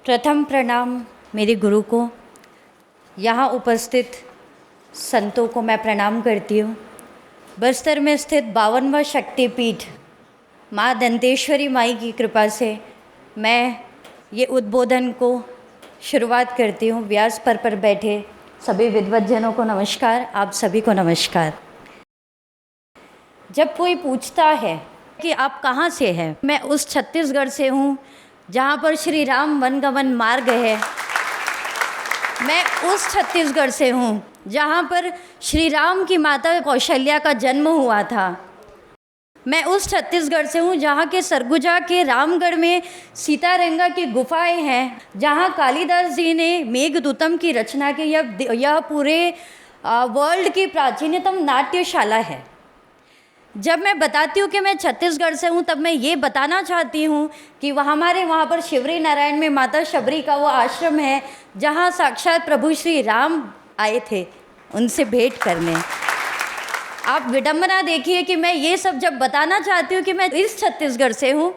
प्रथम प्रणाम मेरे गुरु को, यहाँ उपस्थित संतों को मैं प्रणाम करती हूँ। बस्तर में स्थित 52वां शक्तिपीठ माँ दंतेश्वरी माई की कृपा से मैं ये उद्बोधन को शुरुआत करती हूँ। व्यास पर बैठे सभी विद्वज्जनों को नमस्कार, आप सभी को नमस्कार। जब कोई पूछता है कि आप कहाँ से हैं, मैं उस छत्तीसगढ़ से हूँ जहाँ पर श्री राम वनगमन मार्ग है। मैं उस छत्तीसगढ़ से हूँ जहाँ पर श्री राम की माता कौशल्या का जन्म हुआ था। मैं उस छत्तीसगढ़ से हूँ जहाँ के सरगुजा के रामगढ़ में सीतारंगा की गुफाएं हैं, जहाँ कालिदास जी ने मेघदूतम की रचना की। यह पूरे वर्ल्ड की प्राचीनतम नाट्यशाला है। जब मैं बताती हूँ कि मैं छत्तीसगढ़ से हूँ, तब मैं ये बताना चाहती हूँ कि हमारे वहाँ पर शिवरी नारायण में माता शबरी का वो आश्रम है जहाँ साक्षात प्रभु श्री राम आए थे उनसे भेंट करने। आप विडंबना देखिए कि मैं ये सब जब बताना चाहती हूँ कि मैं इस छत्तीसगढ़ से हूँ,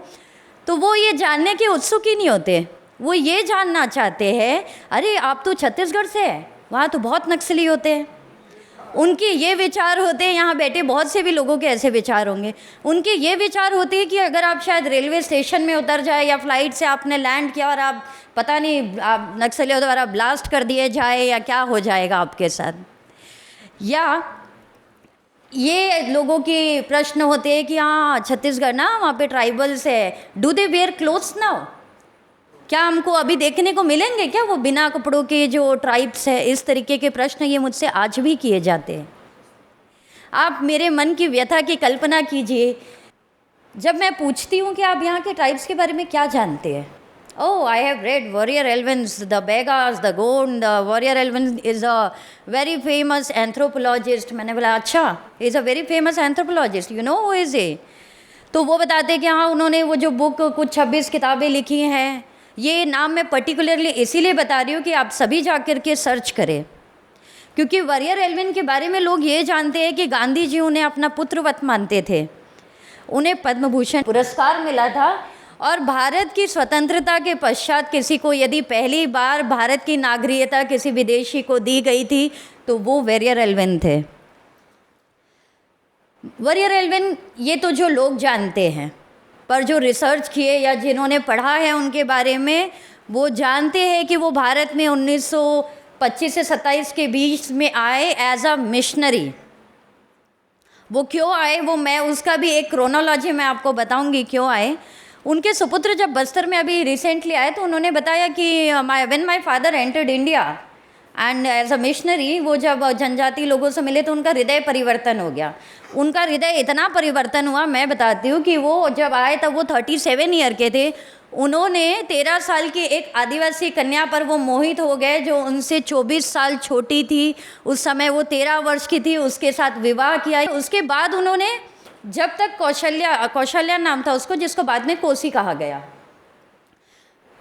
तो वो ये जानने के उत्सुक ही नहीं होते। वो ये जानना चाहते हैं, अरे आप तो छत्तीसगढ़ से हैं, वहाँ तो बहुत नक्सली होते हैं। उनके ये विचार होते हैं, यहाँ बैठे बहुत से भी लोगों के ऐसे विचार होंगे। उनके ये विचार होते हैं कि अगर आप शायद रेलवे स्टेशन में उतर जाए या फ्लाइट से आपने लैंड किया और आप पता नहीं आप नक्सलियों द्वारा ब्लास्ट कर दिए जाए या क्या हो जाएगा आपके साथ। या ये लोगों के प्रश्न होते हैं कि हाँ छत्तीसगढ़ ना, वहाँ पे ट्राइबल्स है, do they wear clothes now, क्या हमको अभी देखने को मिलेंगे क्या वो बिना कपड़ों के जो ट्राइब्स है। इस तरीके के प्रश्न ये मुझसे आज भी किए जाते हैं। आप मेरे मन की व्यथा की कल्पना कीजिए, जब मैं पूछती हूँ कि आप यहाँ के ट्राइब्स के बारे में क्या जानते हैं। Oh, I have read Verrier Elwin's, the Baigas, the Gond. Verrier Elwin is a very famous anthropologist. मैंने बोला अच्छा, is a very famous anthropologist, you know who is a. तो वो बताते हैं कि हाँ उन्होंने वो जो बुक कुछ 26 किताबें लिखी हैं। ये नाम मैं पर्टिकुलरली इसीलिए बता रही हूँ कि आप सभी जा कर के सर्च करें, क्योंकि वॉरियर एल्विन के बारे में लोग ये जानते हैं कि गांधी जी उन्हें अपना पुत्रवत मानते थे। उन्हें पद्म भूषण पुरस्कार मिला था और भारत की स्वतंत्रता के पश्चात किसी को यदि पहली बार भारत की नागरिकता किसी विदेशी को दी गई थी तो वो वॉरियर एल्विन थे। वॉरियर एल्विन ये तो जो लोग जानते हैं, पर जो रिसर्च किए या जिन्होंने पढ़ा है उनके बारे में वो जानते हैं कि वो भारत में 1925 से 27 के बीच में आए एज अ मिशनरी। वो क्यों आए, वो मैं उसका भी एक क्रोनोलॉजी मैं आपको बताऊंगी क्यों आए। उनके सुपुत्र जब बस्तर में अभी रिसेंटली आए तो उन्होंने बताया कि when my father entered India and as a missionary, वो जब जनजाति लोगों से मिले तो उनका हृदय परिवर्तन हो गया। उनका हृदय इतना परिवर्तन हुआ, मैं बताती हूँ, कि वो जब आए तब वो 37 ईयर के थे। उन्होंने 13 साल की एक आदिवासी कन्या पर वो मोहित हो गए जो उनसे 24 साल छोटी थी। उस समय वो 13 वर्ष की थी, उसके साथ विवाह किया। उसके बाद उन्होंने जब तक कौशल्या नाम था उसको, जिसको बाद में कोसी कहा गया,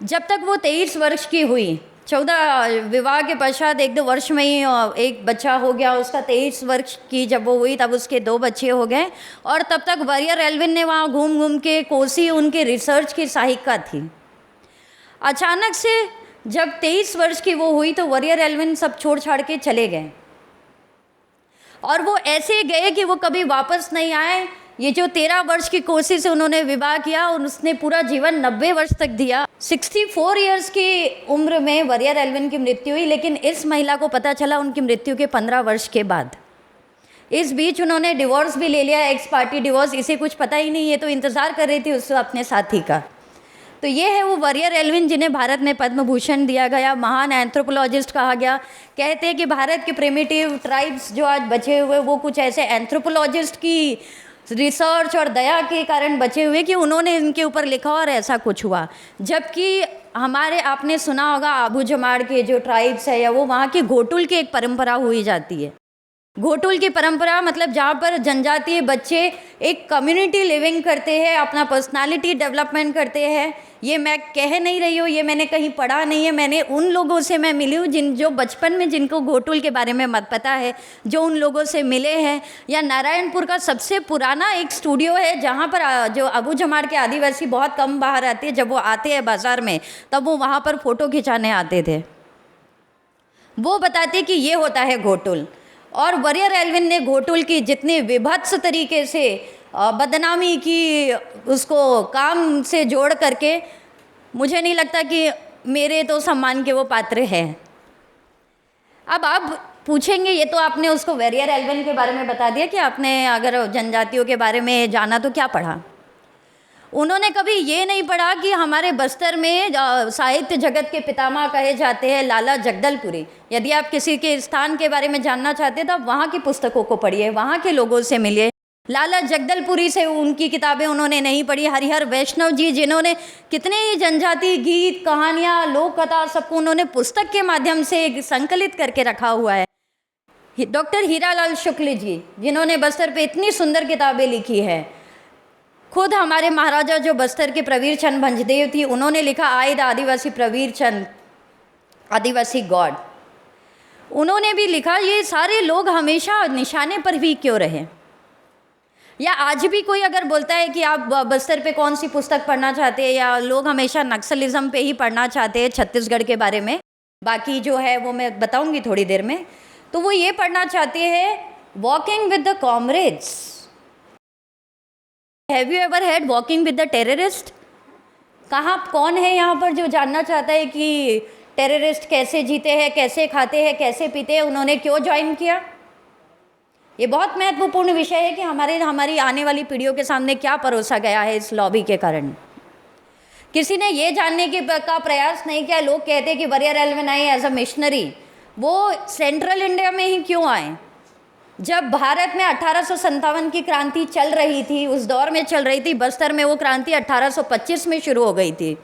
जब तक वो 23 वर्ष की हुई, 14 विवाह के पश्चात 1-2 वर्ष में ही एक बच्चा हो गया उसका। 23 वर्ष की जब वो हुई तब उसके 2 बच्चे हो गए। और तब तक वॉरियर एल्विन ने वहाँ घूम घूम के, कोसी उनके रिसर्च की सहायिका थी। अचानक से जब 23 वर्ष की वो हुई तो वॉरियर एल्विन सब छोड़ छाड़ के चले गए और वो ऐसे गए कि वो कभी वापस नहीं आए। ये जो 13 वर्ष की कोसी से उन्होंने विवाह किया और उसने पूरा जीवन 90 वर्ष तक दिया। 64 इयर्स की उम्र में वॉरियर एल्विन की मृत्यु हुई, लेकिन इस महिला को पता चला उनकी मृत्यु के 15 वर्ष के बाद। इस बीच उन्होंने डिवोर्स भी ले लिया, एक्स पार्टी डिवोर्स। इसे कुछ पता ही नहीं, ये तो इंतज़ार कर रही थी उससे अपने साथी का। तो ये है वो वॉरियर एल्विन जिन्हें भारत में पद्म भूषण दिया गया, महान एंथ्रोपोलॉजिस्ट कहा गया। कहते हैं कि भारत के प्रिमिटिव ट्राइब्स जो आज बचे हुए वो कुछ ऐसे एंथ्रोपोलॉजिस्ट की रिसर्च और दया के कारण बचे हुए कि उन्होंने इनके ऊपर लिखा और ऐसा कुछ हुआ। जबकि हमारे, आपने सुना होगा आबू जमाड़ के जो ट्राइब्स है या वो वहाँ की घोटुल की एक परंपरा हुई जाती है। घोटुल की परंपरा मतलब जहाँ पर जनजातीय बच्चे एक कम्युनिटी लिविंग करते हैं, अपना पर्सनालिटी डेवलपमेंट करते हैं। ये मैं कह नहीं रही हूँ, ये मैंने कहीं पढ़ा नहीं है, मैंने उन लोगों से मैं मिली हूँ जो बचपन में जिनको घोटुल के बारे में मत पता है, जो उन लोगों से मिले हैं। या नारायणपुर का सबसे पुराना एक स्टूडियो है जहाँ पर जो अबू जमाड़ के आदिवासी बहुत कम बाहर आते हैं, जब वो आते हैं बाज़ार में तब वो वहाँ पर फ़ोटो खिंचाने आते थे। वो बताते कि ये होता है घोटुल। और वरियर एल्विन ने घोटुल की जितने विभत्स तरीके से बदनामी की, उसको काम से जोड़ करके, मुझे नहीं लगता कि मेरे तो सम्मान के वो पात्र हैं। अब आप पूछेंगे ये तो आपने उसको वरियर एल्विन के बारे में बता दिया कि आपने अगर जनजातियों के बारे में जाना तो क्या पढ़ा। उन्होंने कभी ये नहीं पढ़ा कि हमारे बस्तर में साहित्य जगत के पितामह कहे जाते हैं लाला जगदलपुरी। यदि आप किसी के स्थान के बारे में जानना चाहते हैं तो आप वहाँ की पुस्तकों को पढ़िए, वहाँ के लोगों से मिलिए। लाला जगदलपुरी से उनकी किताबें उन्होंने नहीं पढ़ी। हरिहर वैष्णव जी जिन्होंने कितने ही जनजाति गीत, कहानियाँ, लोक कथा सबको उन्होंने पुस्तक के माध्यम से संकलित करके रखा हुआ है। डॉक्टर हीरालाल शुक्ल जी जिन्होंने बस्तर पे इतनी सुंदर किताबें लिखी है। खुद हमारे महाराजा जो बस्तर के प्रवीर चंद भंजदेव थी, उन्होंने लिखा I the Adivasi Pravir Chand Adivasi God. उन्होंने भी लिखा ये सारे लोग हमेशा निशाने पर भी क्यों रहे। या आज भी कोई अगर बोलता है कि आप बस्तर पे कौन सी पुस्तक पढ़ना चाहते हैं, या लोग हमेशा नक्सलिज्म पे ही पढ़ना चाहते हैं छत्तीसगढ़ के बारे में, बाकी जो है वो मैं बताऊंगी थोड़ी देर में, तो वो ये पढ़ना चाहते हैं walking with the comrades. Have you ever had walking with the terrorist? कहाँ कौन है यहाँ पर जो जानना चाहता है कि टेररिस्ट कैसे जीते हैं, कैसे खाते हैं, कैसे पीते हैं, उन्होंने क्यों ज्वाइन किया? ये बहुत महत्वपूर्ण विषय है कि हमारी आने वाली पीढ़ियों के सामने क्या परोसा गया है इस लॉबी के कारण। किसी ने ये जानने का प्रयास नहीं किया। लोग कहते हैं कि वरियर एल्विन आए एज अ मिशनरी, वो सेंट्रल इंडिया में ही क्यों आए? जब भारत में 1857 की क्रांति चल रही थी, उस दौर में चल रही थी, बस्तर में वो क्रांति 1825 में शुरू हो गई थी।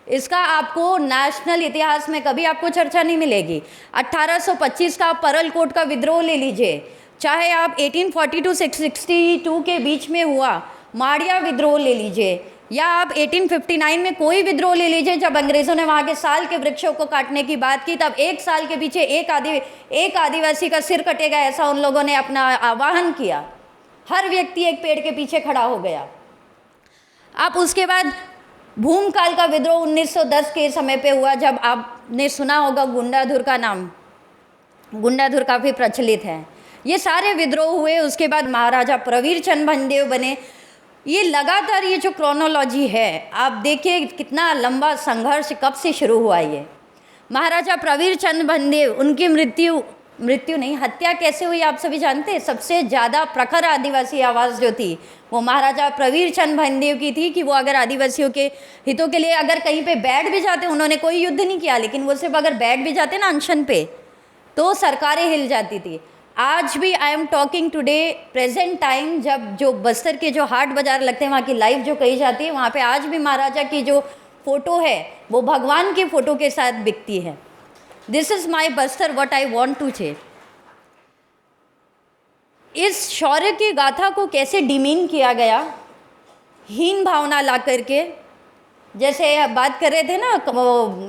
इसका आपको नेशनल इतिहास में कभी आपको चर्चा नहीं मिलेगी। 1825 का परलकोट का विद्रोह ले लीजिए, चाहे आप 1842 से 1862 के बीच में हुआ माड़िया विद्रोह ले लीजिए, या आप 1859 में कोई विद्रोह ले लीजिए जब अंग्रेज़ों ने वहाँ के साल के वृक्षों को काटने की बात की, तब एक साल के पीछे एक आदिवासी का सिर कटेगा ऐसा उन लोगों ने अपना आह्वान किया। हर व्यक्ति एक पेड़ के पीछे खड़ा हो गया। आप उसके बाद भूमकाल का विद्रोह 1910 के समय पे हुआ, जब आपने सुना होगा गुंडाधुर का नाम, गुंडाधुर काफ़ी प्रचलित है। ये सारे विद्रोह हुए। उसके बाद महाराजा प्रवीर चंद भंजदेव बने। ये लगातार ये जो क्रोनोलॉजी है, आप देखिए कितना लंबा संघर्ष कब से शुरू हुआ। ये महाराजा प्रवीर चंद भंजदेव, उनकी मृत्यु नहीं, हत्या कैसे हुई आप सभी जानते हैं। सबसे ज़्यादा प्रखर आदिवासी आवाज़ जो थी वो महाराजा प्रवीर चंद भंजदेव की थी कि वो अगर आदिवासियों के हितों के लिए अगर कहीं पे बैठ भी जाते, उन्होंने कोई युद्ध नहीं किया, लेकिन वो सिर्फ अगर बैठ भी जाते ना अनशन पे, तो सरकारें हिल जाती थी। आज भी I am talking today present time, जब जो बस्तर के जो हाट बाज़ार लगते हैं, वहाँ की लाइफ जो कही जाती है, वहाँ पे आज भी महाराजा की जो फ़ोटो है वो भगवान की फ़ोटो के साथ बिकती है। This is my Bastar, what I want to say. इस शौर्य की गाथा को कैसे डिमीन किया गया, हीन भावना ला करके। जैसे बात कर रहे थे ना,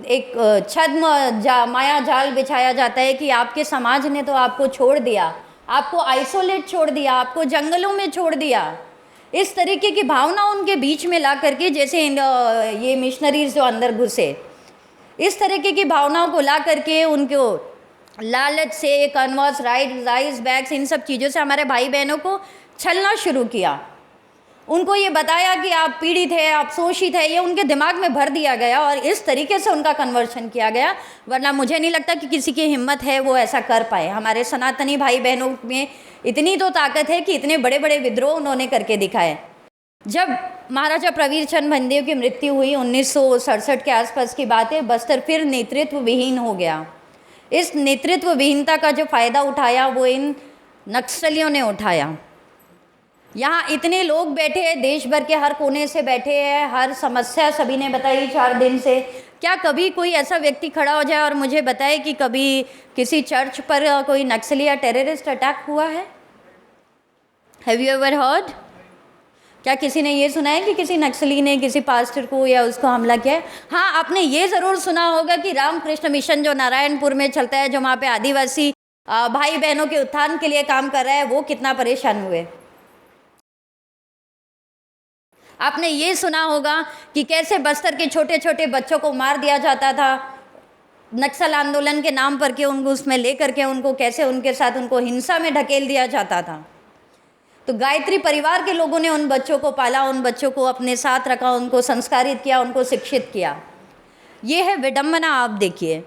एक छद्म माया जाल बिछाया जाता है कि आपके समाज ने तो आपको छोड़ दिया, आपको आइसोलेट छोड़ दिया, आपको जंगलों में छोड़ दिया। इस तरीके की भावना उनके बीच में ला करके, जैसे ये मिशनरीज जो अंदर घुसे, इस तरीके की भावनाओं को ला करके उनको लालच से, कन्वर्स, राइस बैग्स, इन सब चीज़ों से हमारे भाई बहनों को छलना शुरू किया। उनको ये बताया कि आप पीड़ित है, आप शोषित है, ये उनके दिमाग में भर दिया गया और इस तरीके से उनका कन्वर्शन किया गया। वरना मुझे नहीं लगता कि किसी की हिम्मत है वो ऐसा कर पाए। हमारे सनातनी भाई बहनों में इतनी तो ताकत है कि इतने बड़े बड़े विद्रोह उन्होंने करके दिखाए। जब महाराजा प्रवीर चंद भंजदेव की मृत्यु हुई 1967 के आसपास की बात है, बस्तर फिर नेतृत्व विहीन हो गया। इस नेतृत्व विहीनता का जो फ़ायदा उठाया वो इन नक्सलियों ने उठाया। यहाँ इतने लोग बैठे हैं, देश भर के हर कोने से बैठे हैं, हर समस्या सभी ने बताई 4 दिन से। क्या कभी कोई ऐसा व्यक्ति खड़ा हो जाए और मुझे बताए कि कभी किसी चर्च पर कोई नक्सली या टेररिस्ट अटैक हुआ है? Have you ever heard? क्या किसी ने ये सुना है कि किसी नक्सली ने किसी पास्टर को या उसको हमला किया है? हाँ, आपने ये ज़रूर सुना होगा कि रामकृष्ण मिशन जो नारायणपुर में चलता है, जो वहाँ पे आदिवासी भाई बहनों के उत्थान के लिए काम कर रहा है, वो कितना परेशान हुए। आपने ये सुना होगा कि कैसे बस्तर के छोटे छोटे बच्चों को मार दिया जाता था नक्सल आंदोलन के नाम पर, के उनको उसमें लेकर के उनको कैसे उनके साथ उनको हिंसा में ढकेल दिया जाता था। तो गायत्री परिवार के लोगों ने उन बच्चों को पाला, उन बच्चों को अपने साथ रखा, उनको संस्कारित किया, उनको शिक्षित किया। ये है विडम्बना। आप देखिए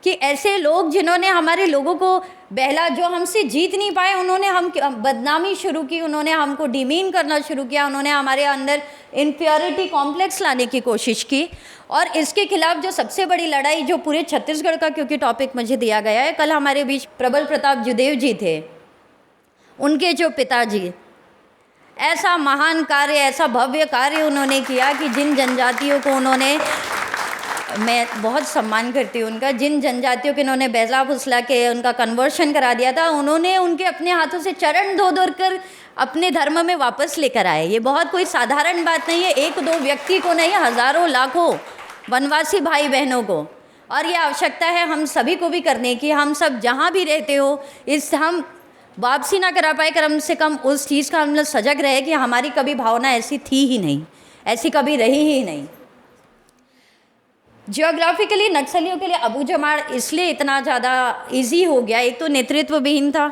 कि ऐसे लोग जिन्होंने हमारे लोगों को बहला, जो हमसे जीत नहीं पाए, उन्होंने हम बदनामी शुरू की, उन्होंने हमको डिमीन करना शुरू किया, उन्होंने हमारे अंदर इनफ्eriority कॉम्प्लेक्स लाने की कोशिश की। और इसके खिलाफ जो सबसे बड़ी लड़ाई जो पूरे छत्तीसगढ़ का, क्योंकि टॉपिक मुझे दिया गया है, कल हमारे बीच प्रबल प्रताप जुदेव जी थे, उनके जो पिताजी, ऐसा महान कार्य, ऐसा भव्य कार्य उन्होंने किया कि जिन जनजातियों को उन्होंने, मैं बहुत सम्मान करती हूँ उनका, जिन जनजातियों के इन्होंने बहला फुसला के उनका कन्वर्शन करा दिया था, उन्होंने उनके अपने हाथों से चरण धो धो कर अपने धर्म में वापस लेकर आए। ये बहुत कोई साधारण बात नहीं है, 1-2 व्यक्ति को नहीं, हज़ारों लाखों वनवासी भाई बहनों को। और ये आवश्यकता है हम सभी को भी करने की। हम सब जहाँ भी रहते हो, इस हम वापसी ना करा पाए, कम से कम उस चीज़ का हम लोग सजग रहे कि हमारी कभी भावना ऐसी थी ही नहीं, ऐसी कभी रही ही नहीं। जियोग्राफिकली नक्सलियों के लिए अबू जमाड़ इसलिए इतना ज़्यादा इजी हो गया, एक तो नेतृत्व विहीन था,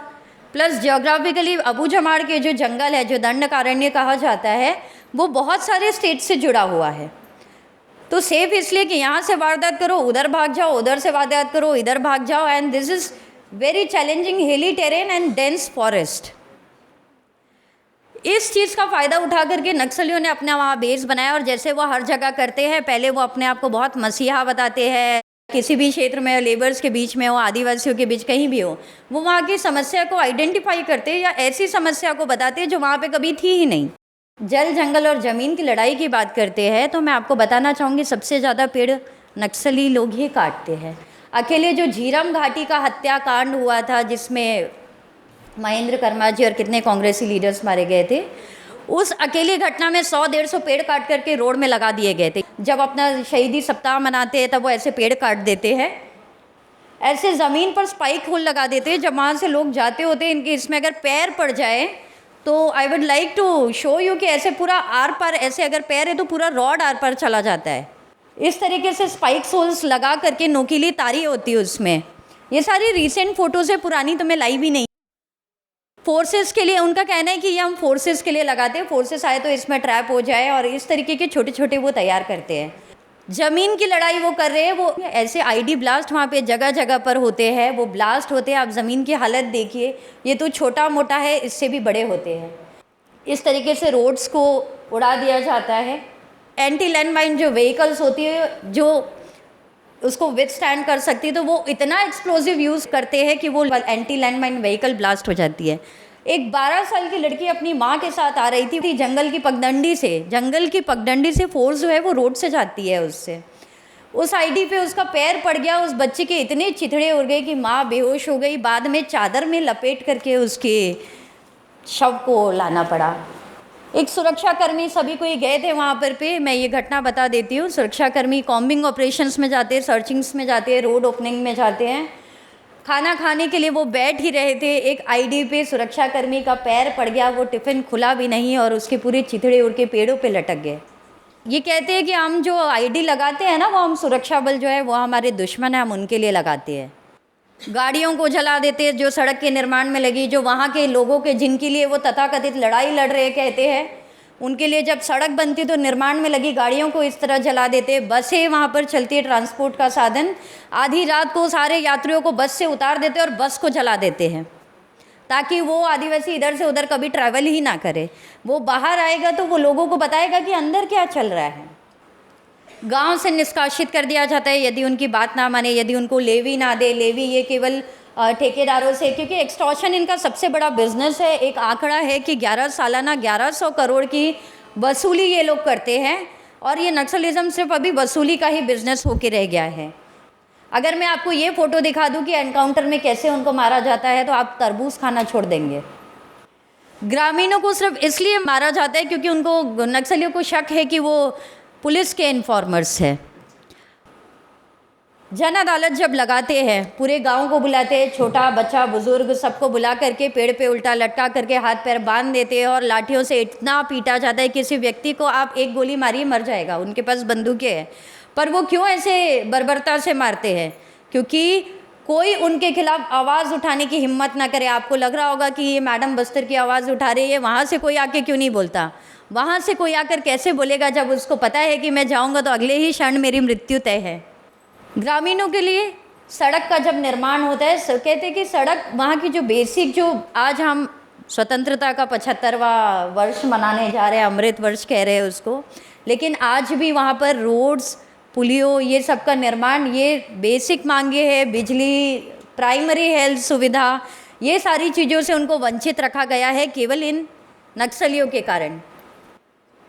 प्लस जियोग्राफिकली अबू जमाड़ के जो जंगल है, जो दंडकारण्य कहा जाता है, वो बहुत सारे स्टेट से जुड़ा हुआ है। तो सेफ इसलिए कि यहाँ से वारदात करो, उधर भाग जाओ, उधर से वारदात करो, इधर भाग जाओ, and this is very challenging हिली टेरेन एंड डेंस फॉरेस्ट। इस चीज़ का फ़ायदा उठा करके नक्सलियों ने अपना वहाँ बेस बनाया, और जैसे वो हर जगह करते हैं, पहले वो अपने आप को बहुत मसीहा बताते हैं, किसी भी क्षेत्र में लेबर्स के बीच में हो, आदिवासियों के बीच कहीं भी हो, वो वहाँ की समस्या को आइडेंटिफाई करते हैं या ऐसी समस्या को बताते हैं जो वहाँ पे कभी थी ही नहीं। जल, जंगल और ज़मीन की लड़ाई की बात करते हैं तो मैं आपको बताना चाहूँगी, सबसे ज़्यादा पेड़ नक्सली लोग ही काटते हैं। अकेले जो झीरम घाटी का हत्याकांड हुआ था, जिसमें महेंद्र कर्मा जी और कितने कांग्रेसी लीडर्स मारे गए थे, उस अकेली घटना में 100-150 पेड़ काट करके रोड में लगा दिए गए थे। जब अपना शहीदी सप्ताह मनाते हैं तब वो ऐसे पेड़ काट देते हैं, ऐसे ज़मीन पर स्पाइक होल लगा देते हैं, जब वहाँ से लोग जाते होते हैं, इनके इसमें अगर पैर पड़ जाए तो I would like to show you कि ऐसे पूरा आर पार, ऐसे अगर पैर है तो पूरा रॉड आर पार चला जाता है। इस तरीके से स्पाइक होल्स लगा करके नोकीली तारी होती है उसमें। ये सारी रीसेंट फ़ोटोज़ है, पुरानी तो मैं लाई भी नहीं। फोर्सेस के लिए उनका कहना है कि ये हम फोर्सेस के लिए लगाते हैं, फोर्सेस आए तो इसमें ट्रैप हो जाए, और इस तरीके के छोटे छोटे वो तैयार करते हैं। ज़मीन की लड़ाई वो कर रहे हैं, वो ऐसे आईडी ब्लास्ट वहाँ पे जगह जगह पर होते हैं, वो ब्लास्ट होते हैं। आप ज़मीन की हालत देखिए, ये तो छोटा मोटा है, इससे भी बड़े होते हैं। इस तरीके से रोड्स को उड़ा दिया जाता है। एंटी लैंड माइन जो व्हीकल्स होती है, जो उसको विथस्टैंड कर सकती है, तो वो इतना एक्सप्लोजिव यूज़ करते हैं कि वो anti land mine vehicle blast हो जाती है। एक 12 साल की लड़की अपनी माँ के साथ आ रही थी जंगल की पगडंडी से फोर्स जो है वो रोड से जाती है, उससे उस आईडी पे उसका पैर पड़ गया, उस बच्चे के इतने चिथड़े उड़ गए कि माँ बेहोश हो गई। बाद में चादर में लपेट करके उसके शव को लाना पड़ा। एक सुरक्षाकर्मी, सभी कोई गए थे वहाँ पर पे, मैं ये घटना बता देती हूँ। सुरक्षाकर्मी कॉम्बिंग ऑपरेशंस में जाते हैं, सर्चिंग्स में जाते हैं, रोड ओपनिंग में जाते हैं। खाना खाने के लिए वो बैठ ही रहे थे, एक आईडी पे सुरक्षाकर्मी का पैर पड़ गया, वो टिफ़िन खुला भी नहीं और उसके पूरे चिथड़े उड़ के पेड़ों पे लटक गए। ये कहते हैं कि हम जो आईडी लगाते हैं ना, वो हम सुरक्षा बल जो है वो हमारे दुश्मन है, हम उनके लिए लगाते हैं। गाड़ियों को जला देते हैं जो सड़क के निर्माण में लगी, जो वहाँ के लोगों के जिनके लिए वो तथाकथित लड़ाई लड़ रहे कहते हैं, उनके लिए जब सड़क बनती तो निर्माण में लगी गाड़ियों को इस तरह जला देते हैं। बसें वहाँ पर चलती है, ट्रांसपोर्ट का साधन, आधी रात को सारे यात्रियों को बस से उतार देते हैं और बस को जला देते हैं, ताकि वो आदिवासी इधर से उधर कभी ट्रैवल ही ना करे। वो बाहर आएगा तो वो लोगों को बताएगा कि अंदर क्या चल रहा है। गांव से निष्कासित कर दिया जाता है यदि उनकी बात ना माने, यदि उनको लेवी ना दे। लेवी ये केवल ठेकेदारों से, क्योंकि एक्सटॉर्शन इनका सबसे बड़ा बिजनेस है। एक आंकड़ा है कि सालाना 1100 करोड़ की वसूली ये लोग करते हैं, और ये नक्सलिज्म सिर्फ अभी वसूली का ही बिजनेस होके रह गया है। अगर मैं आपको ये फ़ोटो दिखा दूं कि एनकाउंटर में कैसे उनको मारा जाता है तो आप तरबूज खाना छोड़ देंगे। ग्रामीणों को सिर्फ इसलिए मारा जाता है क्योंकि उनको, नक्सलियों को शक है कि वो पुलिस के इन्फॉर्मर्स हैं। जन अदालत जब लगाते हैं, पूरे गांव को बुलाते हैं, छोटा बच्चा बुजुर्ग सबको बुला करके पेड़ पे उल्टा लटका करके हाथ पैर बांध देते हैं और लाठियों से इतना पीटा जाता है, किसी व्यक्ति को आप एक गोली मारिए मर जाएगा, उनके पास बंदूकें हैं। पर वो क्यों ऐसे बर्बरता से मारते हैं? क्योंकि कोई उनके खिलाफ आवाज़ उठाने की हिम्मत ना करे। आपको लग रहा होगा कि ये मैडम बस्तर की आवाज़ उठा रही है, वहाँ से कोई आके क्यों नहीं बोलता? वहाँ से कोई आकर कैसे बोलेगा जब उसको पता है कि मैं जाऊँगा तो अगले ही क्षण मेरी मृत्यु तय है। ग्रामीणों के लिए सड़क का जब निर्माण होता है, कहते हैं कि सड़क, वहाँ की जो बेसिक, जो आज हम स्वतंत्रता का 75वां वर्ष मनाने जा रहे हैं, अमृत वर्ष कह रहे हैं उसको, लेकिन आज भी वहाँ पर रोड्स, पुलियों, ये सब का निर्माण, ये बेसिक मांगे हैं। बिजली, प्राइमरी हेल्थ सुविधा, ये सारी चीज़ों से उनको वंचित रखा गया है केवल इन नक्सलियों के कारण।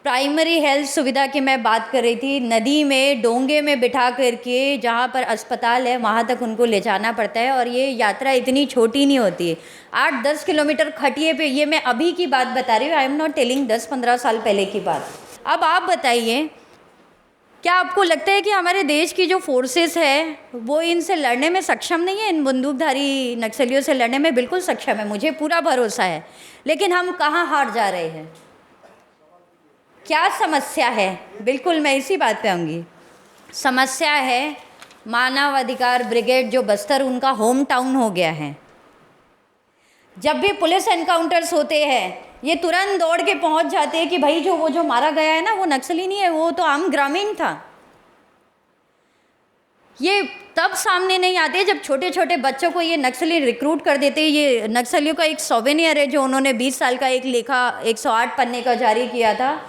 प्राइमरी हेल्थ सुविधा की मैं बात कर रही थी। नदी में, डोंगे में बिठा करके जहाँ पर अस्पताल है वहाँ तक उनको ले जाना पड़ता है, और ये यात्रा इतनी छोटी नहीं होती है। 8-10 किलोमीटर खटिए पे, ये मैं अभी की बात बता रही हूँ, आई एम नॉट टेलिंग 10-15 साल पहले की बात। अब आप बताइए, क्या आपको लगता है कि हमारे देश की जो फोर्सेस है वो इनसे लड़ने में सक्षम नहीं है? इन बंदूकधारी नक्सलियों से लड़ने में बिल्कुल सक्षम है, मुझे पूरा भरोसा है। लेकिन हम कहाँ हार जा रहे हैं? क्या समस्या है? बिल्कुल मैं इसी बात पे आऊँगी। समस्या है मानवाधिकार ब्रिगेड, जो बस्तर उनका होम टाउन हो गया है। जब भी पुलिस एनकाउंटर्स होते हैं, ये तुरंत दौड़ के पहुंच जाते हैं कि भाई जो मारा गया है ना, वो नक्सली नहीं है, वो तो आम ग्रामीण था। ये तब सामने नहीं आते जब छोटे छोटे बच्चों को ये नक्सली रिक्रूट कर देते हैं। ये नक्सलियों का एक सोवेनियर है जो उन्होंने 20 साल का एक लेखा 108 पन्ने का जारी किया था,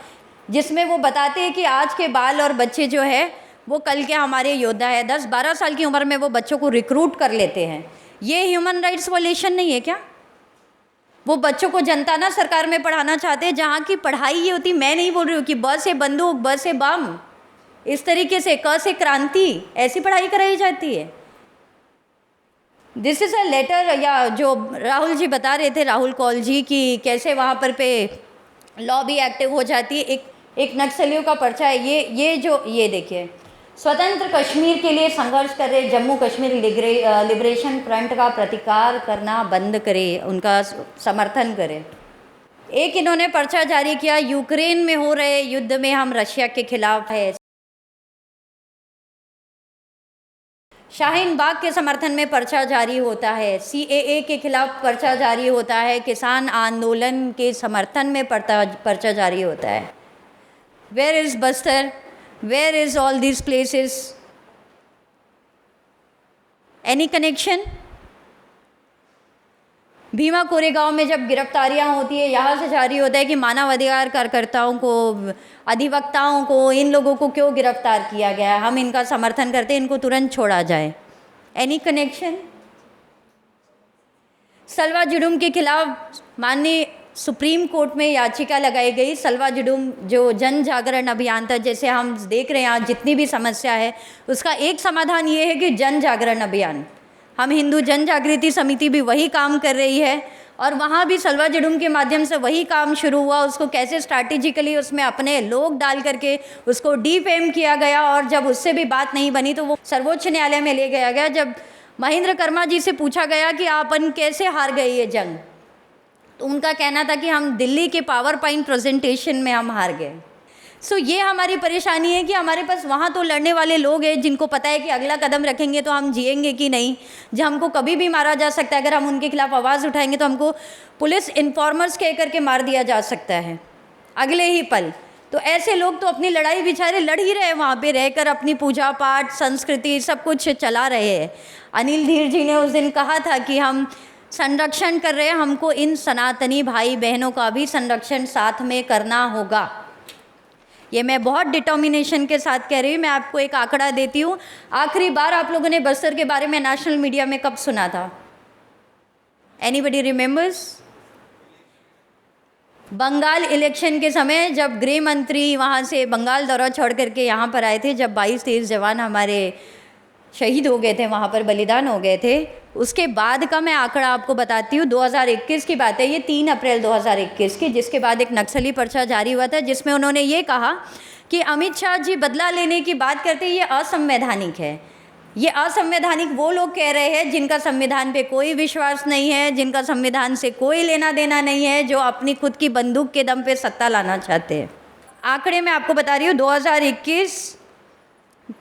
जिसमें वो बताते हैं कि आज के बाल और बच्चे जो है वो कल के हमारे योद्धा है। 10-12 साल की उम्र में वो बच्चों को रिक्रूट कर लेते हैं। ये ह्यूमन राइट्स वायलेशन नहीं है क्या? वो बच्चों को जनताना सरकार में पढ़ाना चाहते हैं, जहाँ की पढ़ाई ये होती, मैं नहीं बोल रही हूँ कि ब से बंदूक, ब से बम, इस तरीके से, क से क्रांति, ऐसी पढ़ाई कराई जाती है। दिस इज़ अ लेटर, या जो राहुल जी बता रहे थे, राहुल कौल जी, कि कैसे वहाँ पर पे लॉ भी एक्टिव हो जाती है। एक नक्सलियों का पर्चा है, ये देखिए, स्वतंत्र कश्मीर के लिए संघर्ष कर रहे जम्मू कश्मीर लिबरेशन फ्रंट का प्रतिकार करना बंद करे, उनका समर्थन करें। एक इन्होंने पर्चा जारी किया, यूक्रेन में हो रहे युद्ध में हम रशिया के खिलाफ है। शाहीन बाग के समर्थन में पर्चा जारी होता है, CAA के खिलाफ पर्चा जारी होता है, किसान आंदोलन के समर्थन में पर्चा जारी होता है। Where is Bastar? Where is all these places? Any connection? Bhima Koregaon में जब गिरफ्तारियां होती है, यहाँ से जारी होता है कि मानवाधिकार कार्यकर्ताओं को, अधिवक्ताओं को, इन लोगों को क्यों गिरफ्तार किया गया है, हम इनका समर्थन करते हैं, इनको तुरंत छोड़ा जाए। Any connection? सलवा जुडूम के खिलाफ माननीय सुप्रीम कोर्ट में याचिका लगाई गई। सलवा जुडूम जो जन जागरण अभियान था, जैसे हम देख रहे हैं आज जितनी भी समस्या है, उसका एक समाधान ये है कि जन जागरण अभियान, हम हिंदू जन जागृति समिति भी वही काम कर रही है, और वहाँ भी सलवा जुडूम के माध्यम से वही काम शुरू हुआ। उसको कैसे स्ट्रैटेजिकली उसमें अपने लोग डाल करके उसको डीफेम किया गया, और जब उससे भी बात नहीं बनी तो वो सर्वोच्च न्यायालय में ले गया गया। जब महेंद्र कर्मा जी से पूछा गया कि आपन कैसे हार गए ये जंग, तो उनका कहना था कि हम दिल्ली के पावर पॉइंट प्रेजेंटेशन में हम हार गए। सो ये हमारी परेशानी है कि हमारे पास वहाँ तो लड़ने वाले लोग हैं जिनको पता है कि अगला कदम रखेंगे तो हम जिएंगे कि नहीं, जो हमको कभी भी मारा जा सकता है। अगर हम उनके खिलाफ आवाज़ उठाएंगे तो हमको पुलिस इन्फॉर्मर्स कह करके मार दिया जा सकता है अगले ही पल। तो ऐसे लोग तो अपनी लड़ाई बेचारे लड़ ही रहे हैं, वहाँ पे रहकर अपनी पूजा पाठ संस्कृति सब कुछ चला रहे हैं। अनिल धीर जी ने उस दिन कहा था कि हम संरक्षण कर रहे हैं, हमको इन सनातनी भाई बहनों का भी संरक्षण साथ में करना होगा। ये मैं बहुत डिटर्मिनेशन के साथ कह रही हूँ। मैं आपको एक आंकड़ा देती हूँ, आखिरी बार आप लोगों ने बस्तर के बारे में नेशनल मीडिया में कब सुना था? Anybody remembers? बंगाल इलेक्शन के समय जब गृह मंत्री वहाँ से बंगाल दौरा छोड़ करके यहाँ पर आए थे, जब 22-23 जवान हमारे शहीद हो गए थे, वहाँ पर बलिदान हो गए थे, उसके बाद का मैं आंकड़ा आपको बताती हूँ। 2021 की बात है ये, 3 अप्रैल 2021 की, जिसके बाद एक नक्सली पर्चा जारी हुआ था जिसमें उन्होंने ये कहा कि अमित शाह जी बदला लेने की बात करते ये असंवैधानिक है। ये असंवैधानिक वो लोग कह रहे हैं जिनका संविधान पे कोई विश्वास नहीं है, जिनका संविधान से कोई लेना देना नहीं है, जो अपनी खुद की बंदूक के दम पे सत्ता लाना चाहते हैं। आंकड़े मैं आपको बता रही हूँ, 2021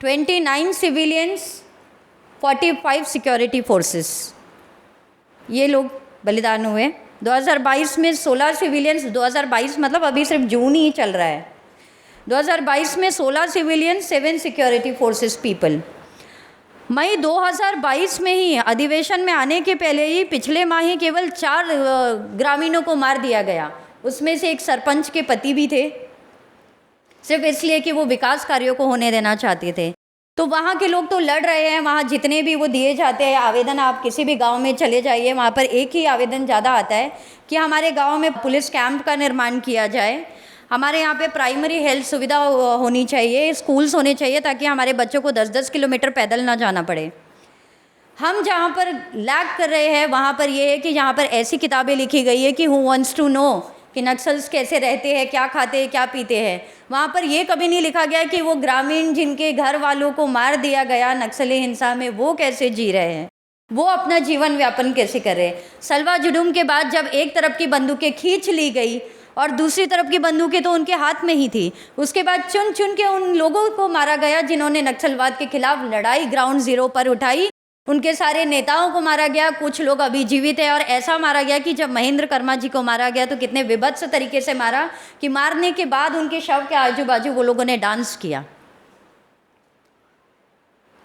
29 सिविलियंस, 45 सिक्योरिटी फोर्सेस, ये लोग बलिदान हुए। 2022 में 16 सिविलियंस, 2022 मतलब अभी सिर्फ जून ही चल रहा है, 2022 में 16 सिविलियंस, 7 सिक्योरिटी फोर्सेस पीपल। मई 2022 में ही अधिवेशन में आने के पहले ही पिछले माह ही केवल 4 ग्रामीणों को मार दिया गया, उसमें से एक सरपंच के पति भी थे, सिर्फ इसलिए कि वो विकास कार्यों को होने देना चाहते थे। तो वहाँ के लोग तो लड़ रहे हैं, वहाँ जितने भी वो दिए जाते हैं आवेदन, आप किसी भी गांव में चले जाइए, वहाँ पर एक ही आवेदन ज़्यादा आता है कि हमारे गांव में पुलिस कैंप का निर्माण किया जाए, हमारे यहाँ पे प्राइमरी हेल्थ सुविधा होनी चाहिए, स्कूल्स होने चाहिए ताकि हमारे बच्चों को 10-10 किलोमीटर पैदल ना जाना पड़े। हम जहाँ पर लैग कर रहे हैं वहाँ पर ये है कि यहाँ पर ऐसी किताबें लिखी गई है कि हु वांट्स टू नो कि नक्सल्स कैसे रहते हैं, क्या खाते हैं, क्या पीते हैं। वहाँ पर ये कभी नहीं लिखा गया कि वो ग्रामीण जिनके घर वालों को मार दिया गया नक्सली हिंसा में, वो कैसे जी रहे हैं, वो अपना जीवन व्यापन कैसे कर रहे हैं। सलवा जुडूम के बाद जब एक तरफ की बंदूकें खींच ली गई और दूसरी तरफ की बंदूकें तो उनके हाथ में ही थी, उसके बाद चुन चुन के उन लोगों को मारा गया जिन्होंने नक्सलवाद के खिलाफ लड़ाई ग्राउंड जीरो पर उठाई। उनके सारे नेताओं को मारा गया, कुछ लोग अभी जीवित हैं, और ऐसा मारा गया कि जब महेंद्र कर्मा जी को मारा गया तो कितने विभत्स तरीके से मारा कि मारने के बाद उनके शव के आजू बाजू वो लोगों ने डांस किया।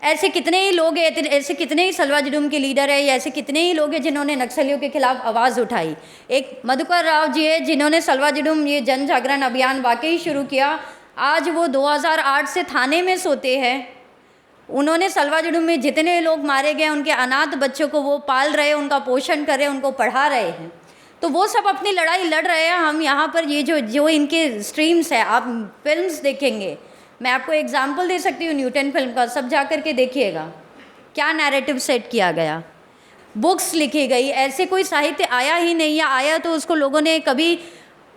ऐसे कितने ही लोग हैं, ऐसे कितने ही सलवा जुडूम के लीडर है, या ऐसे कितने ही लोग हैं जिन्होंने नक्सलियों के खिलाफ आवाज़ उठाई। एक मधुकर राव जी है जिन्होंने सलवा जुडूम ये जन जागरण अभियान वाकई शुरू किया। आज वो 2008 से थाने में सोते हैं। उन्होंने सलवा जुडूम में जितने लोग मारे गए उनके अनाथ बच्चों को वो पाल रहे हैं, उनका पोषण कर रहे हैं, उनको पढ़ा रहे हैं। तो वो सब अपनी लड़ाई लड़ रहे हैं। हम यहाँ पर ये जो इनके स्ट्रीम्स है, आप फिल्म्स देखेंगे, मैं आपको एग्जाम्पल दे सकती हूँ न्यूटन फिल्म का, सब जा कर के देखिएगा क्या नैरेटिव सेट किया गया, बुक्स लिखी गई। ऐसे कोई साहित्य आया ही नहीं, या आया तो उसको लोगों ने कभी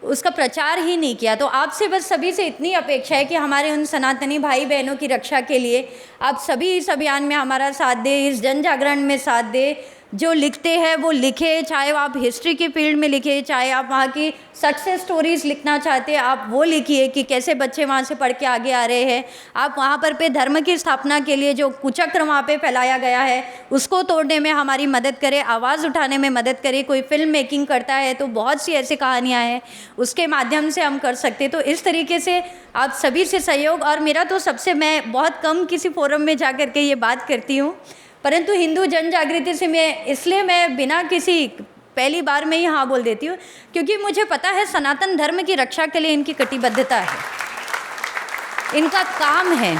उसका प्रचार ही नहीं किया। तो आपसे बस सभी से इतनी अपेक्षा है कि हमारे उन सनातनी भाई बहनों की रक्षा के लिए आप सभी इस अभियान में हमारा साथ दें, इस जन जागरण में साथ दें। जो लिखते हैं वो लिखे, चाहे आप हिस्ट्री की फील्ड में लिखे, चाहे आप वहाँ की सक्सेस स्टोरीज़ लिखना चाहते हैं आप वो लिखिए कि कैसे बच्चे वहाँ से पढ़ के आगे आ रहे हैं। आप वहाँ पर पे धर्म की स्थापना के लिए जो कुचक्र वहाँ पे फैलाया गया है उसको तोड़ने में हमारी मदद करें, आवाज़ उठाने में मदद करें। कोई फिल्म मेकिंग करता है तो बहुत सी ऐसी कहानियाँ हैं उसके माध्यम से हम कर सकते। तो इस तरीके से आप सभी से सहयोग, और मेरा तो सबसे, मैं बहुत कम किसी फोरम में जा कर के ये बात करती हूँ, परंतु हिंदू जन जागृति से मैं बिना किसी पहली बार में ही हाँ बोल देती हूँ, क्योंकि मुझे पता है सनातन धर्म की रक्षा के लिए इनकी कटिबद्धता है, इनका काम है।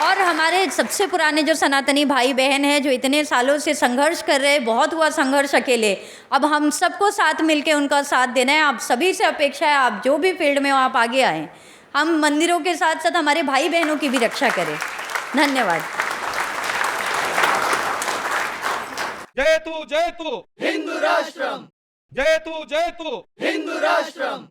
और हमारे सबसे पुराने जो सनातनी भाई बहन हैं जो इतने सालों से संघर्ष कर रहे हैं, बहुत हुआ संघर्ष अकेले, अब हम सबको साथ मिलके उनका साथ देना है। आप सभी से अपेक्षा है आप जो भी फील्ड में हो आप आगे आएँ, हम मंदिरों के साथ साथ हमारे भाई बहनों की भी रक्षा करें। धन्यवाद। जय तू हिंदू राष्ट्रम, जय तू हिंदू राष्ट्रम।